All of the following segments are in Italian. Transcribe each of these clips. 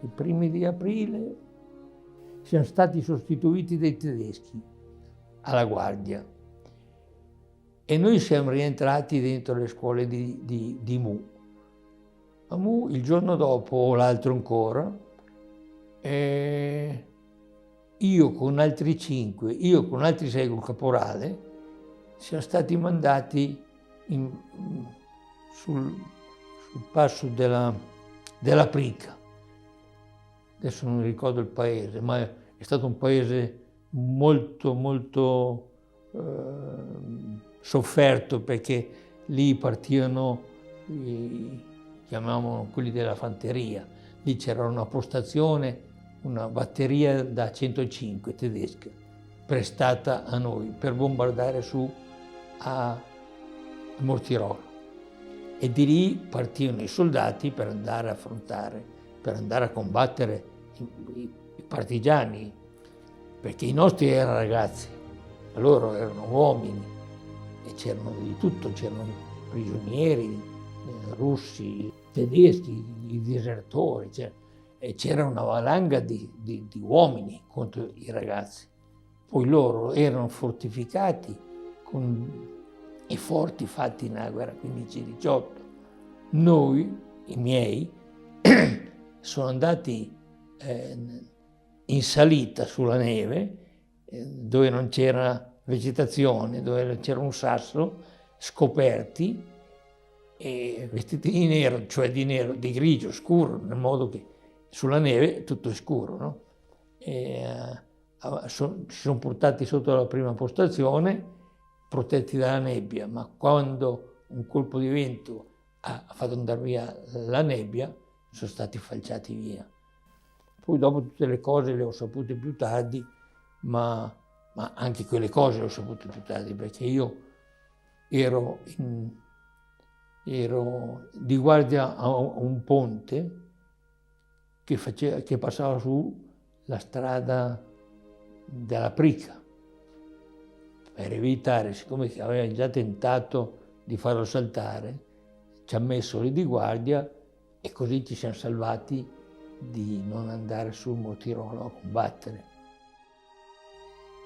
i primi di aprile siamo stati sostituiti dai tedeschi alla guardia e noi siamo rientrati dentro le scuole di Mu. A Mu il giorno dopo o l'altro ancora, io con altri 5, io con altri 6 col caporale, siamo stati mandati sul passo della Prica. Adesso non mi ricordo il paese, ma è stato un paese molto sofferto, perché lì partivano, chiamavano quelli della fanteria, lì c'era una postazione, una batteria da 105 tedesca, prestata a noi per bombardare su a Mortirolo. E di lì partivano i soldati per andare a affrontare, per andare a combattere i partigiani, perché i nostri erano ragazzi, loro erano uomini e c'erano di tutto, c'erano prigionieri russi, tedeschi, i disertori, e c'era una valanga di uomini contro i ragazzi. Poi loro erano fortificati con i forti fatti nella guerra 15-18. Noi, i miei, sono andati in salita sulla neve, dove non c'era vegetazione, dove c'era un sasso, scoperti e vestiti di nero, cioè di nero, di grigio scuro, nel modo che sulla neve tutto è scuro, no? Ci sono portati sotto la prima postazione, protetti dalla nebbia, ma quando un colpo di vento ha fatto andare via la nebbia, sono stati falciati via. Poi dopo tutte le cose le ho sapute più tardi, ma anche quelle cose le ho sapute più tardi, perché io ero di guardia a un ponte che passava su la strada della Prica, per evitare, siccome aveva già tentato di farlo saltare, ci ha messo lì di guardia e così ci siamo salvati di non andare sul Mortirolo a combattere.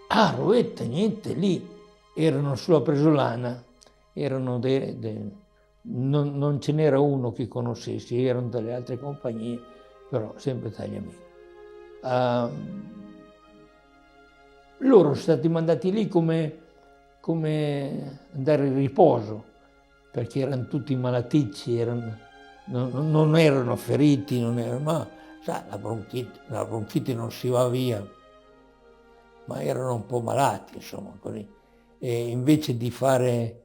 Ah, Rovetta, niente, lì erano sulla Presolana, erano non ce n'era uno che conoscessi, erano delle altre compagnie, però sempre tagliamento. Loro sono stati mandati lì come andare in riposo, perché erano tutti malaticci, non erano feriti, ma sa, la bronchite non si va via, ma erano un po' malati, insomma, così. E invece di fare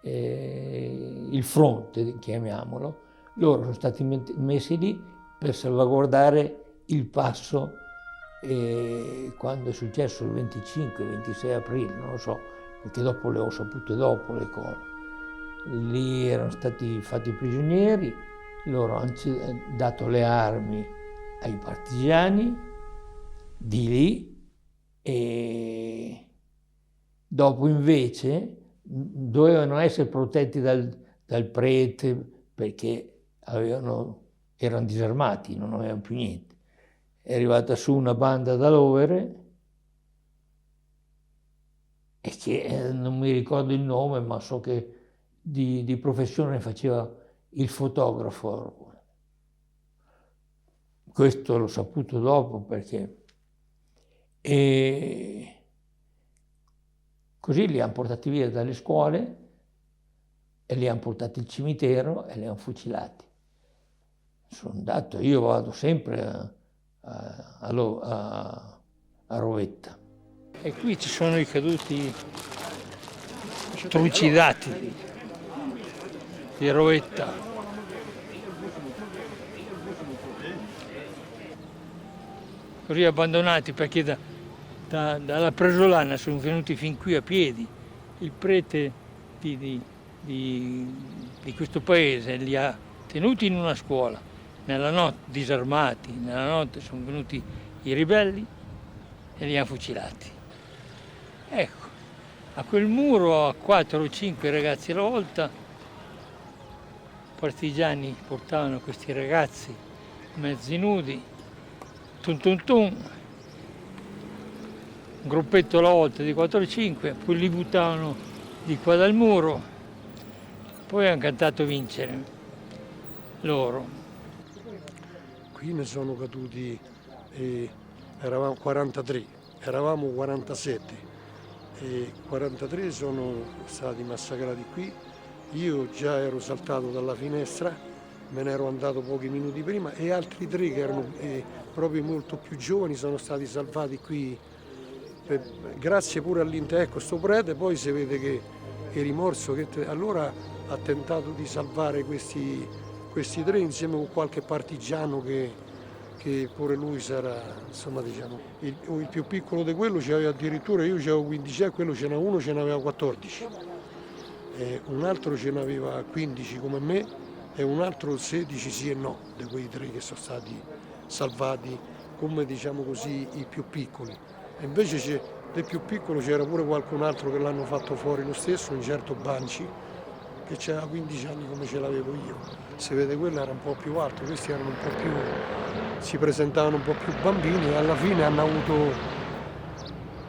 il fronte, chiamiamolo, loro sono stati messi lì per salvaguardare il passo. E quando è successo il 25-26 aprile, non lo so, perché dopo le ho sapute dopo le cose, lì erano stati fatti prigionieri, loro hanno dato le armi ai partigiani di lì e dopo invece dovevano essere protetti dal prete, perché erano disarmati, non avevano più niente. È arrivata su una banda da Lovere e che non mi ricordo il nome, ma so che di professione faceva il fotografo. Questo l'ho saputo dopo, perché e così li hanno portati via dalle scuole e li hanno portati al cimitero e li hanno fucilati. Sono andato, io vado sempre a Rovetta. E qui ci sono i caduti trucidati di Rovetta. Così abbandonati, perché dalla Presolana sono venuti fin qui a piedi. Il prete di questo paese li ha tenuti in una scuola. Nella notte, disarmati, nella notte sono venuti i ribelli e li hanno fucilati. Ecco, a quel muro a 4 o 5 ragazzi alla volta partigiani portavano questi ragazzi mezzi nudi, tum tum tum, un gruppetto alla volta di 4-5, poi li buttavano di qua dal muro, poi hanno cantato Vincere, loro. Qui ne sono caduti, eravamo 43, eravamo 47, e 43 sono stati massacrati qui. Io già ero saltato dalla finestra, me ne ero andato pochi minuti prima, e altri 3 che erano proprio molto più giovani sono stati salvati qui, grazie pure all'interno. Ecco, sto prete poi si vede che il rimorso, allora ha tentato di salvare questi 3 insieme con qualche partigiano che pure lui sarà, insomma, diciamo, il più piccolo di quello c'aveva addirittura, io c'avevo 15 anni, quello ce n'era uno, ce n'aveva 14, un altro ce n'aveva 15 come me e un altro 16 sì e no, di quei 3 che sono stati salvati come, diciamo così, i più piccoli. E invece del più piccolo c'era pure qualcun altro che l'hanno fatto fuori lo stesso, un certo Banci, che aveva 15 anni come ce l'avevo io. Si vede, quello era un po' più alto, questi erano un po' più, si presentavano un po' più bambini, e alla fine hanno avuto,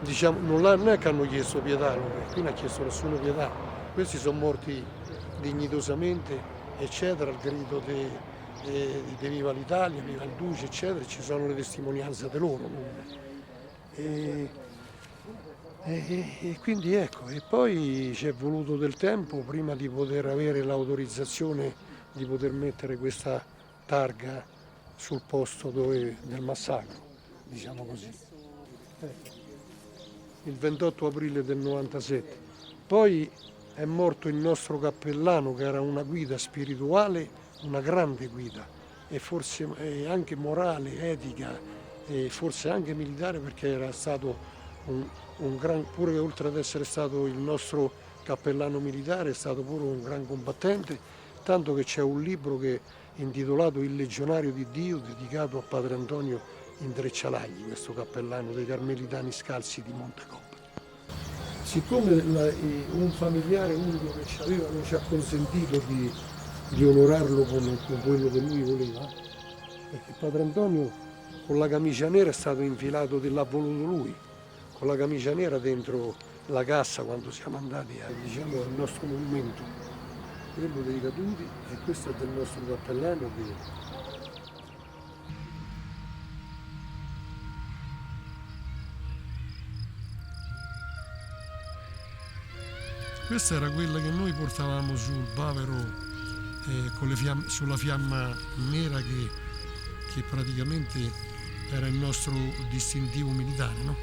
diciamo, non è che hanno chiesto pietà, qui non ha chiesto nessuno pietà, questi sono morti dignitosamente, eccetera, al grido di Viva l'Italia, Viva il Duce, eccetera, ci sono le testimonianze di loro. E quindi ecco, e poi ci è voluto del tempo prima di poter avere l'autorizzazione di poter mettere questa targa sul posto del massacro, diciamo così. Il 28 aprile del 97. Poi è morto il nostro cappellano, che era una guida spirituale, una grande guida, e forse anche morale, etica, e forse anche militare, perché era stato un gran, pure oltre ad essere stato il nostro cappellano militare, è stato pure un gran combattente, tanto che c'è un libro che è intitolato Il Legionario di Dio, dedicato a Padre Antonio Intreccialagli, questo cappellano dei Carmelitani Scalzi di Montecopiolo. Siccome un familiare unico che ci aveva non ci ha consentito di onorarlo con quello che lui voleva, perché Padre Antonio con la camicia nera è stato infilato, l'ha voluto lui, con la camicia nera dentro la cassa quando siamo andati diciamo, al nostro monumento, quello dei caduti, e questo è del nostro cappellano. Questa era quella che noi portavamo sul bavero con sulla fiamma nera che praticamente era il nostro distintivo militare, no?